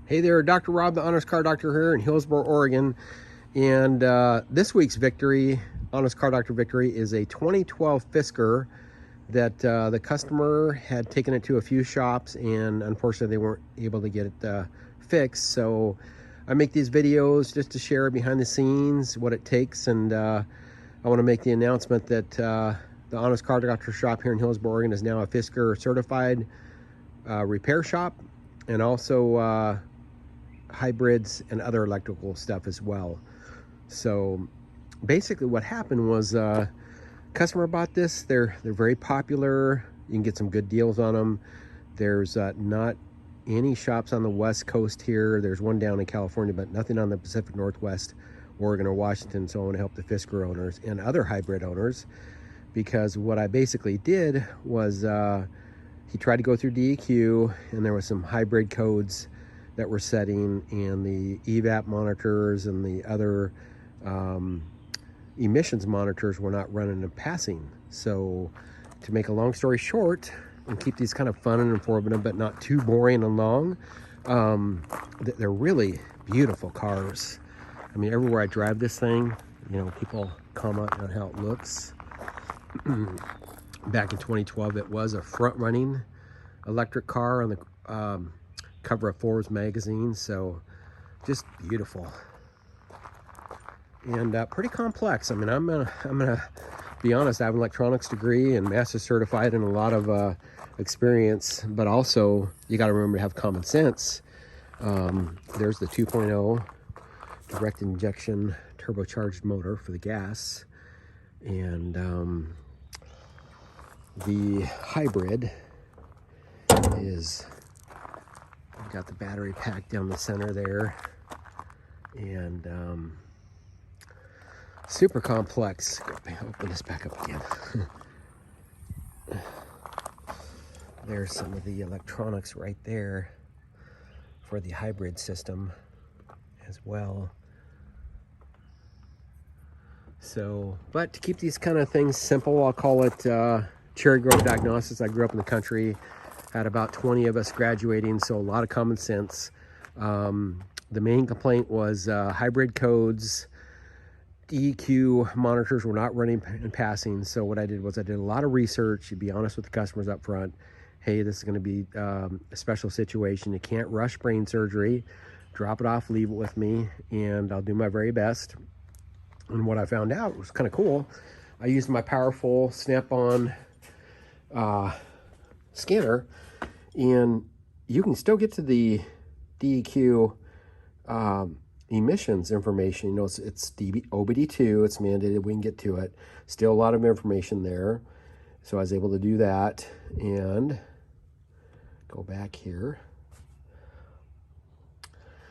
Hey there, Dr. Rob, the Honest Car Doctor here in Hillsboro, Oregon. And this week's victory, Honest Car Doctor victory, is a 2012 Fisker that the customer had taken it to a few shops, and unfortunately they weren't able to get it fixed. So I make these videos just to share behind the scenes, what it takes, and I want to make the announcement that the Honest Car Doctor shop here in Hillsboro, Oregon is now a Fisker certified repair shop, and also hybrids and other electrical stuff as well. So basically what happened was customer bought this. They're very popular. You can get some good deals on them. There's not any shops on the West Coast here. There's one down in California, but nothing on the Pacific Northwest, Oregon or Washington. So I want to help the Fisker owners and other hybrid owners, because what I basically did was he tried to go through DEQ, and there was some hybrid codes that we're setting, and the evap monitors and the other emissions monitors were not running and passing. So to make a long story short and keep these kind of fun and informative but not too boring and long, they're really beautiful cars. I mean, everywhere I drive this thing, you know, people comment on how it looks. Back in 2012 it was a front-running electric car on the cover of Forbes magazine, so just beautiful and pretty complex. I mean, I'm gonna be honest, I have an electronics degree and master's certified and a lot of experience, but also you got to remember to have common sense. There's the 2.0 direct injection turbocharged motor for the gas, and the hybrid is got the battery pack down the center there, and super complex. Open this back up again. There's some of the electronics right there for the hybrid system as well. So, but to keep these kind of things simple, I'll call it Grove Diagnostics. I grew up in the country, had about 20 of us graduating, so a lot of common sense. The main complaint was hybrid codes, EQ monitors were not running and passing. So what I did was I did a lot of research. You be honest with the customers up front. Hey, this is going to be a special situation. You can't rush brain surgery. Drop it off, leave it with me, and I'll do my very best. And what I found out was kind of cool. I used my powerful snap-on scanner, and you can still get to the DEQ emissions information. You know, it's OBD-II, it's mandated, we can get to it. Still a lot of information there. So I was able to do that and go back here.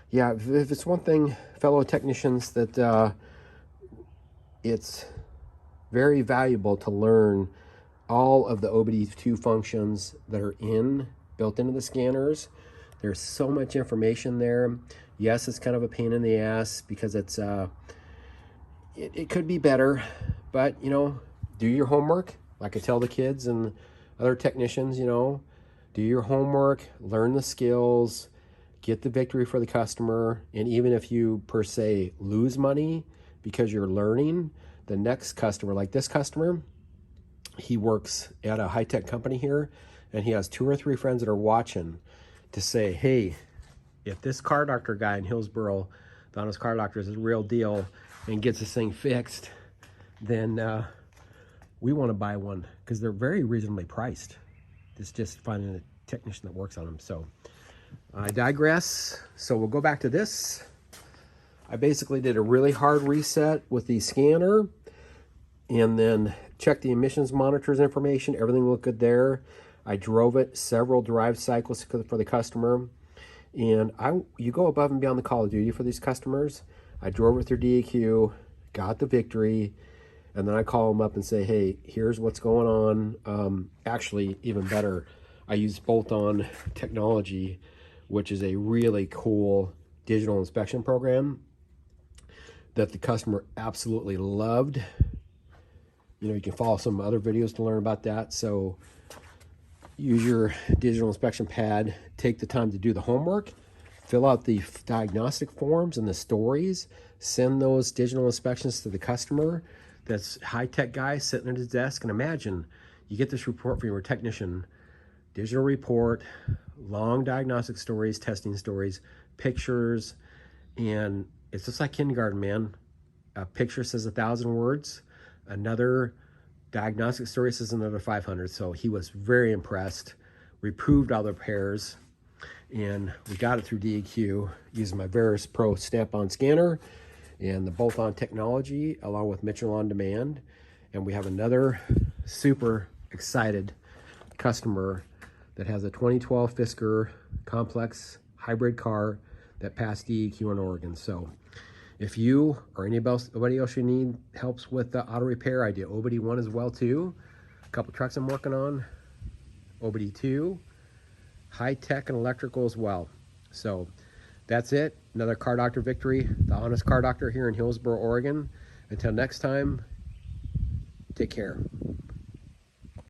Yeah, if it's one thing, fellow technicians, that it's very valuable to learn all of the OBD-II functions that are built into the scanners. There's so much information there. Yes, it's kind of a pain in the ass because it's it could be better, but you know, do your homework. Like I tell the kids and other technicians, you know, do your homework, learn the skills, get the victory for the customer. And even if you per se lose money because you're learning, the next customer, like this customer, he works at a high-tech company here, and he has 2 or 3 friends that are watching to say, hey, if this car doctor guy in Hillsboro, the Honest Car Doctor, is a real deal and gets this thing fixed, then we want to buy one, because they're very reasonably priced. It's just finding a technician that works on them. So I digress. So we'll go back to this. I basically did a really hard reset with the scanner, and then checked the emissions monitors information. Everything looked good there. I drove it several drive cycles for the customer, and you go above and beyond the call of duty for these customers. I drove it through DEQ, got the victory, and then I call them up and say, hey, here's what's going on. Actually, even better, I use bolt-on technology, which is a really cool digital inspection program that the customer absolutely loved. You know, you can follow some other videos to learn about that. So use your digital inspection pad, take the time to do the homework, fill out the diagnostic forms and the stories, send those digital inspections to the customer. That's high-tech guy sitting at his desk. And imagine you get this report from your technician, digital report, long diagnostic stories, testing stories, pictures, and it's just like kindergarten, man. A picture says 1,000 words. Another diagnostic story says another 500. So he was very impressed. We proved all the repairs, and we got it through DEQ using my Veris Pro snap-on scanner and the bolt-on technology along with Mitchell On Demand. And we have another super excited customer that has a 2012 Fisker complex hybrid car that passed DEQ in Oregon. So if you or anybody else you need helps with the auto repair, I do OBD-I as well too. A couple trucks I'm working on, OBD-II, high tech and electrical as well. So that's it. Another Car Doctor victory, the Honest Car Doctor here in Hillsboro, Oregon. Until next time, take care.